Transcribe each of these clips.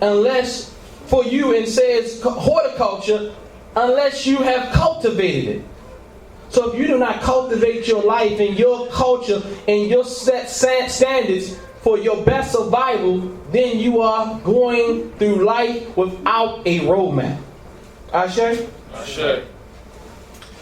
unless, for you, it says horticulture, unless you have cultivated it. So if you do not cultivate your life and your culture and your set standards for your best survival, then you are going through life without a roadmap. Ashe? Ashe.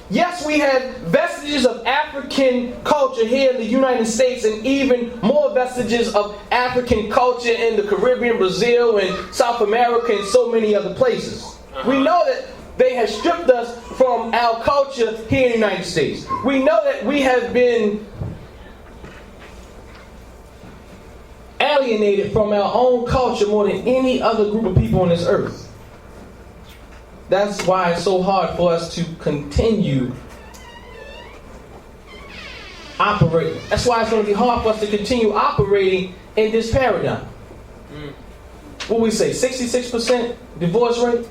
Yes, we have vestiges of African culture here in the United States, and even more vestiges of African culture in the Caribbean, Brazil, and South America, and so many other places. We know that they have stripped us from our culture here in the United States. We know that we have been alienated from our own culture more than any other group of people on this earth. That's why it's so hard for us to continue operating. That's why it's going to be hard for us to continue operating in this paradigm. What we say, 66% divorce rate?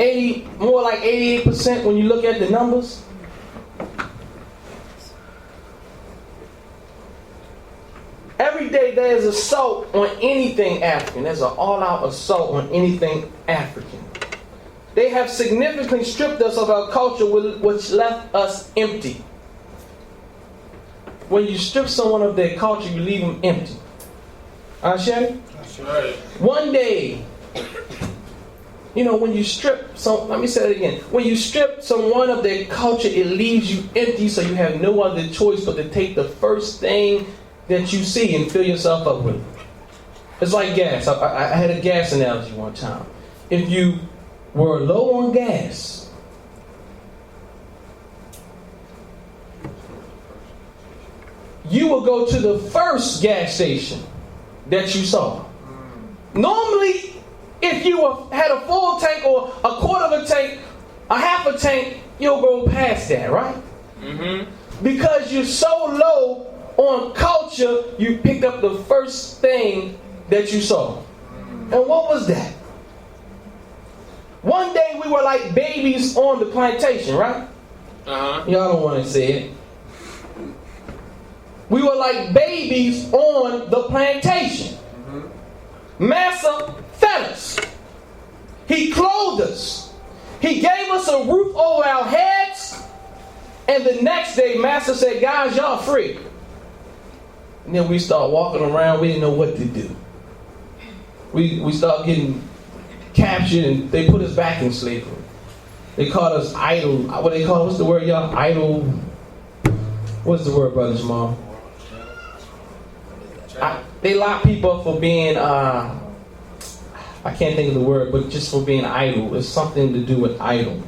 80, more like 88% when you look at the numbers. Every day there's assault on anything African. There's an all-out assault on anything African. They have significantly stripped us of our culture, which left us empty. When you strip someone of their culture, you leave them empty. Ashe? That's right. One day, when you strip let me say it again. When you strip someone of their culture, it leaves you empty, so you have no other choice but to take the first thing that you see and fill yourself up with it. It's like gas. I had a gas analogy one time. If you were low on gas, you will go to the first gas station that you saw. Normally, if you had a full tank or a quarter of a tank, a half a tank, you'll go past that, right? Because you're so low on culture, you picked up the first thing that you saw. And what was that? One day we were like babies on the plantation, right? Y'all don't want to say it. We were like babies on the plantation. Massa fed us. He clothed us. He gave us a roof over our heads. And the next day, Massa said, guys, y'all free. And then we start walking around. We didn't know what to do. We start getting captured, and they put us back in slavery. They called us idle. What they call? What's the word, y'all? Idle. What's the word, Brother Jamal? They lock people up for being. I can't think of the word, but just for being idle. It's something to do with idle.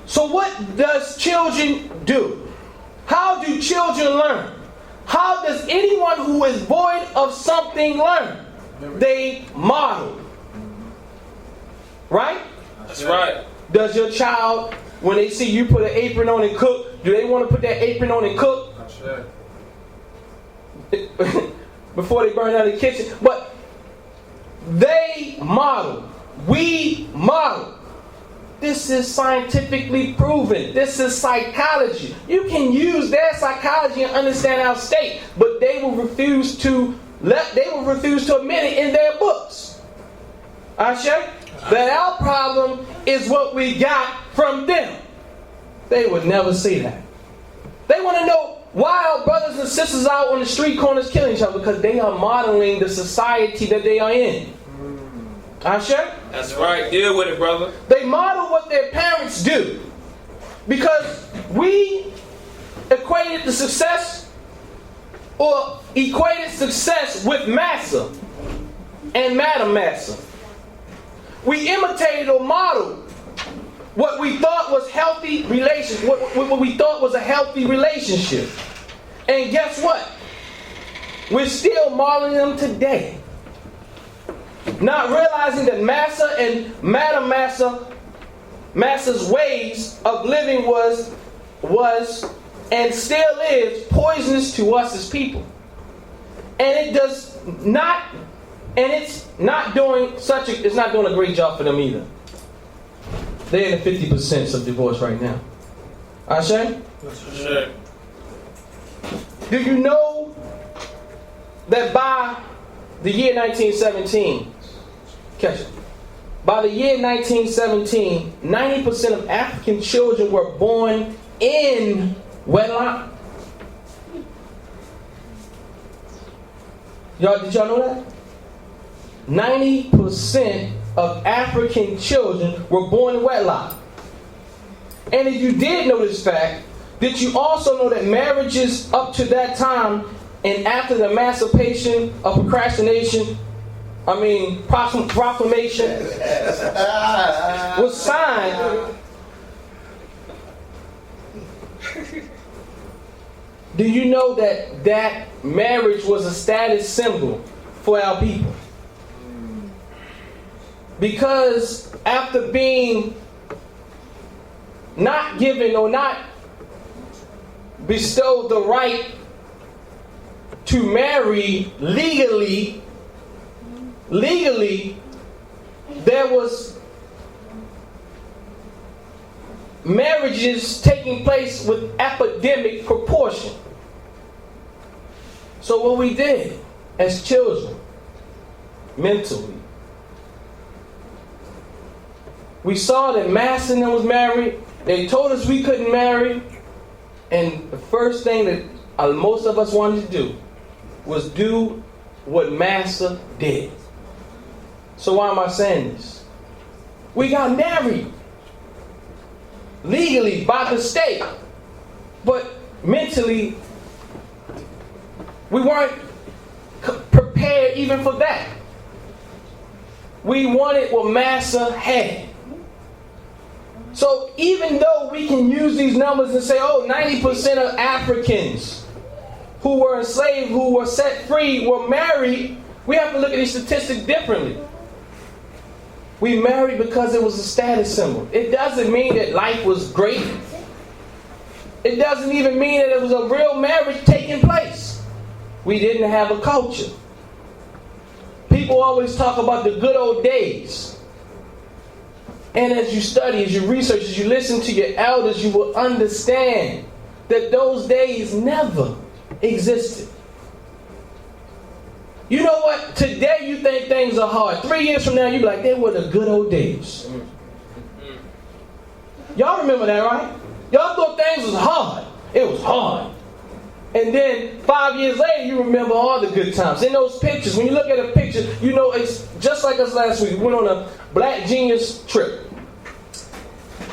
So what does children do? How do children learn? How does anyone who is void of something learn? They model. Right? That's right. Does your child, when they see you put an apron on and cook, do they want to put that apron on and cook? That's right. Before they burn out of the kitchen? But they model. We model. This is scientifically proven. This is psychology. You can use their psychology and understand our state, but they will refuse to admit it in their books. Ashe? That our problem is what we got from them. They would never say that. They want to know why our brothers and sisters out on the street corners killing each other, because they are modeling the society that they are in. Ashe? That's right. Deal with it, brother. They model what their parents do. Because we equated the success, or equated success with Massa and Madam Massa. We imitated or modeled what we thought was healthy relationship, what we thought was a healthy relationship. And guess what? We're still modeling them today. Not realizing that Massa and Madam Massa's ways of living was and still is poisonous to us as people. And it's not doing a great job for them either. They're in the 50% of divorce right now. Ashe? Sure. Do you know that by the year 1917, catch it. By the year 1917, 90% of African children were born in wedlock. Did y'all know that? 90% of African children were born in wedlock. And if you did know this fact, did you also know that marriages up to that time and after the emancipation of proclamation was signed? Do you know that that marriage was a status symbol for our people? Because after being not given or not bestowed the right to marry legally, there was marriages taking place with epidemic proportion. So what we did as children, mentally, we saw that Master was married. They told us we couldn't marry. And the first thing that most of us wanted to do was do what Master did. So why am I saying this? We got married legally by the state, but mentally we weren't prepared even for that. We wanted what Master had. So even though we can use these numbers and say, 90% of Africans who were enslaved, who were set free, were married, we have to look at these statistics differently. We married because it was a status symbol. It doesn't mean that life was great. It doesn't even mean that it was a real marriage taking place. We didn't have a culture. People always talk about the good old days. And as you study, as you research, as you listen to your elders, you will understand that those days never existed. You know what? Today you think things are hard. 3 years from now, you'll be like, they were the good old days. Y'all remember that, right? Y'all thought things was hard. It was hard. And then 5 years later, you remember all the good times. In those pictures, when you look at a picture, you know it's just like us last week. We went on a Black Genius trip.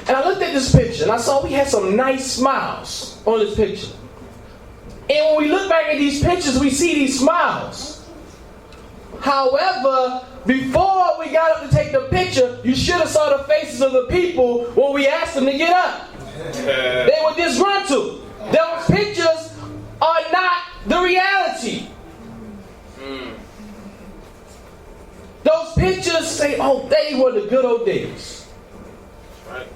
And I looked at this picture, and I saw we had some nice smiles on this picture. And when we look back at these pictures, we see these smiles. However, before we got up to take the picture, you should have saw the faces of the people when we asked them to get up. They were disgruntled. Those pictures are not the reality. Those pictures say, they were the good old days.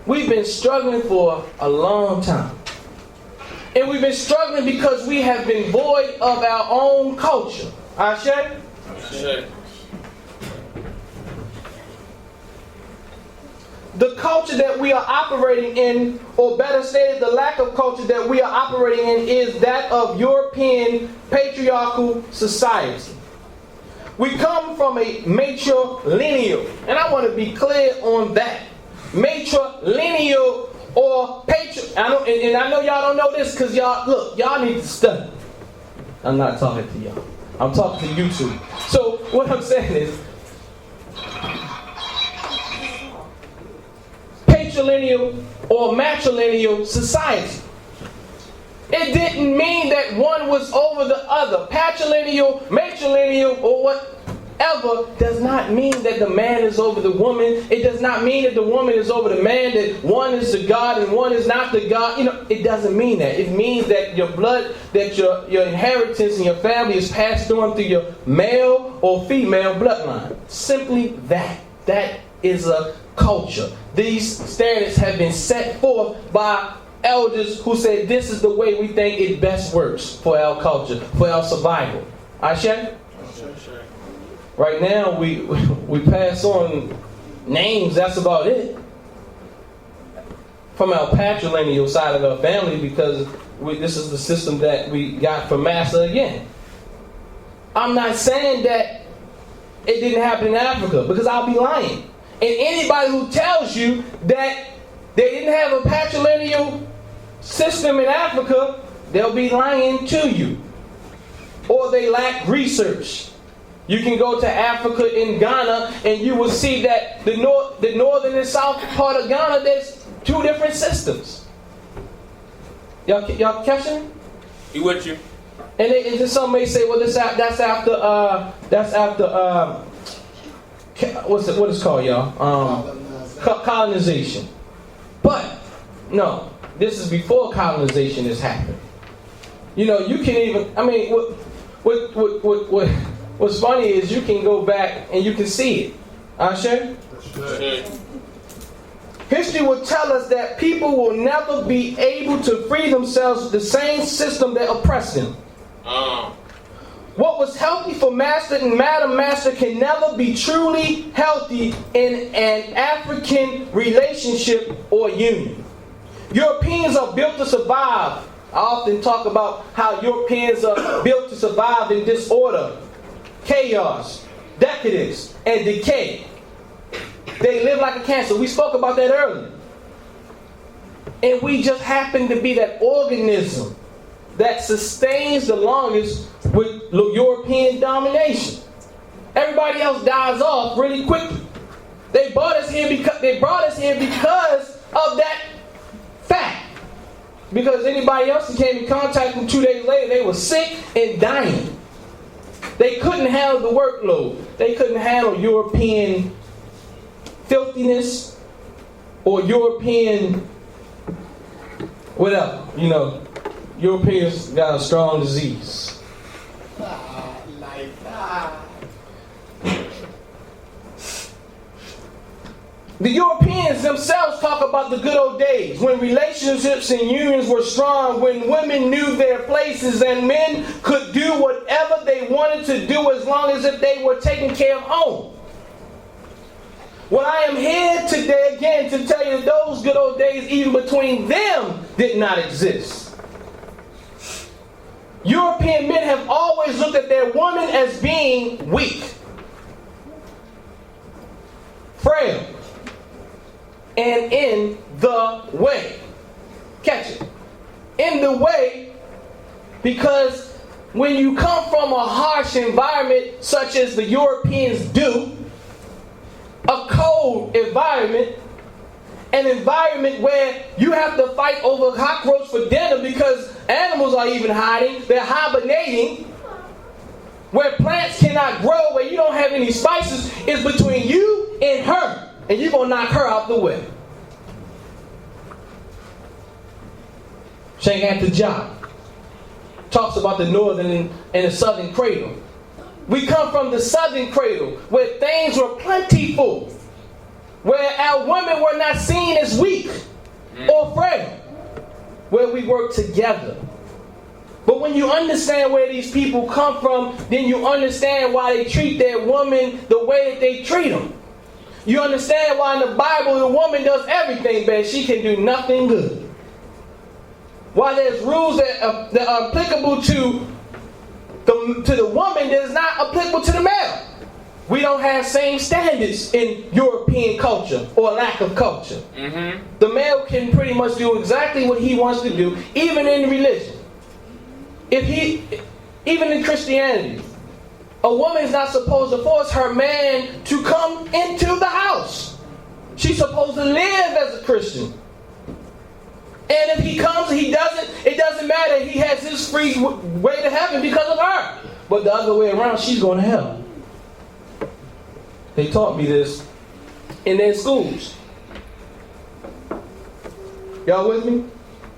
We've been struggling for a long time. And we've been struggling because we have been void of our own culture. Ashe? Ashe. The culture that we are operating in, or better stated, the lack of culture that we are operating in, is that of European patriarchal society. We come from a matrilineal, and I want to be clear on that. Matrilineal or and I know y'all don't know this because y'all need to study. I'm not talking to y'all. I'm talking to YouTube. So what I'm saying is, patrilineal or matrilineal society. It didn't mean that one was over the other. Patrilineal, matrilineal, or whatever does not mean that the man is over the woman. It does not mean that the woman is over the man, that one is the God and one is not the God. It doesn't mean that. It means that your blood, that your inheritance and your family is passed on through your male or female bloodline. Simply that. That is a culture. These standards have been set forth by elders who said this is the way we think it best works for our culture, for our survival. Ashe? Right now we pass on names, that's about it. From our patrilineal side of our family, because this is the system that we got from Master again. I'm not saying that it didn't happen in Africa, because I'll be lying. And anybody who tells you that they didn't have a patrilineal system in Africa, they'll be lying to you. Or they lack research. You can go to Africa in Ghana and you will see that the northern and south part of Ghana, there's two different systems. Y'all catching me? You with you? And then some may say, well, that's after what is called, y'all? Colonization. But no, this is before colonization has happened. You know, you can even, I mean, what's funny is you can go back and you can see it. Sure? History will tell us that people will never be able to free themselves from the same system that oppressed them. What was healthy for master and madam master can never be truly healthy in an African relationship or union. Europeans are built to survive. I often talk about how Europeans are built to survive in disorder, chaos, decadence, and decay. They live like a cancer. We spoke about that earlier. And we just happen to be that organism that sustains the longest with European domination. Everybody else dies off really quickly. They brought us here because of that fact. Because anybody else who came in contact with them 2 days later, they were sick and dying. They couldn't handle the workload. They couldn't handle European filthiness or European whatever. You know, Europeans got a strong disease. Like that. The Europeans themselves talk about the good old days when relationships and unions were strong, when women knew their places and men could do whatever they wanted to do as long as if they were taking care of home. Well, I am here today again to tell you that those good old days, even between them, did not exist. European men have always looked at their woman as being weak, frail, and in the way. Catch it. In the way, because when you come from a harsh environment such as the Europeans do, a cold environment, an environment where you have to fight over cockroach for dinner because animals are even hiding, they're hibernating, where plants cannot grow, where you don't have any spices, is between you and her. And you're going to knock her out the way. She ain't at the job. Talks about the northern and the southern cradle. We come from the southern cradle where things were plentiful. Where our women were not seen as weak or frail. Where we work together. But when you understand where these people come from, then you understand why they treat their woman the way that they treat them. You understand why in the Bible the woman does everything bad. She can do nothing good. Why there's rules that are applicable to the woman that is not applicable to the male. We don't have same standards in European culture or lack of culture. Mm-hmm. The male can pretty much do exactly what he wants to do, even in religion. Even in Christianity. A woman is not supposed to force her man to come into the house. She's supposed to live as a Christian. And if he comes and he doesn't, it doesn't matter. He has his free way to heaven because of her. But the other way around, she's going to hell. They taught me this in their schools. Y'all with me?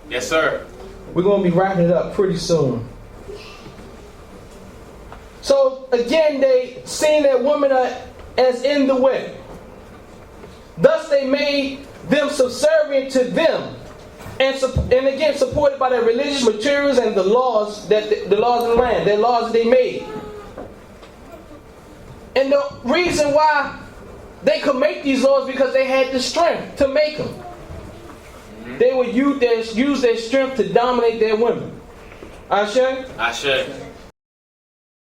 Yes, sir. We're going to be wrapping it up pretty soon. So, again, they seen that women as in the way. Thus, they made them subservient to them. And again, supported by their religious materials and the laws of the land, their laws that they made. And the reason why they could make these laws because they had the strength to make them. They would use their strength to dominate their women. Ashe? Ashe.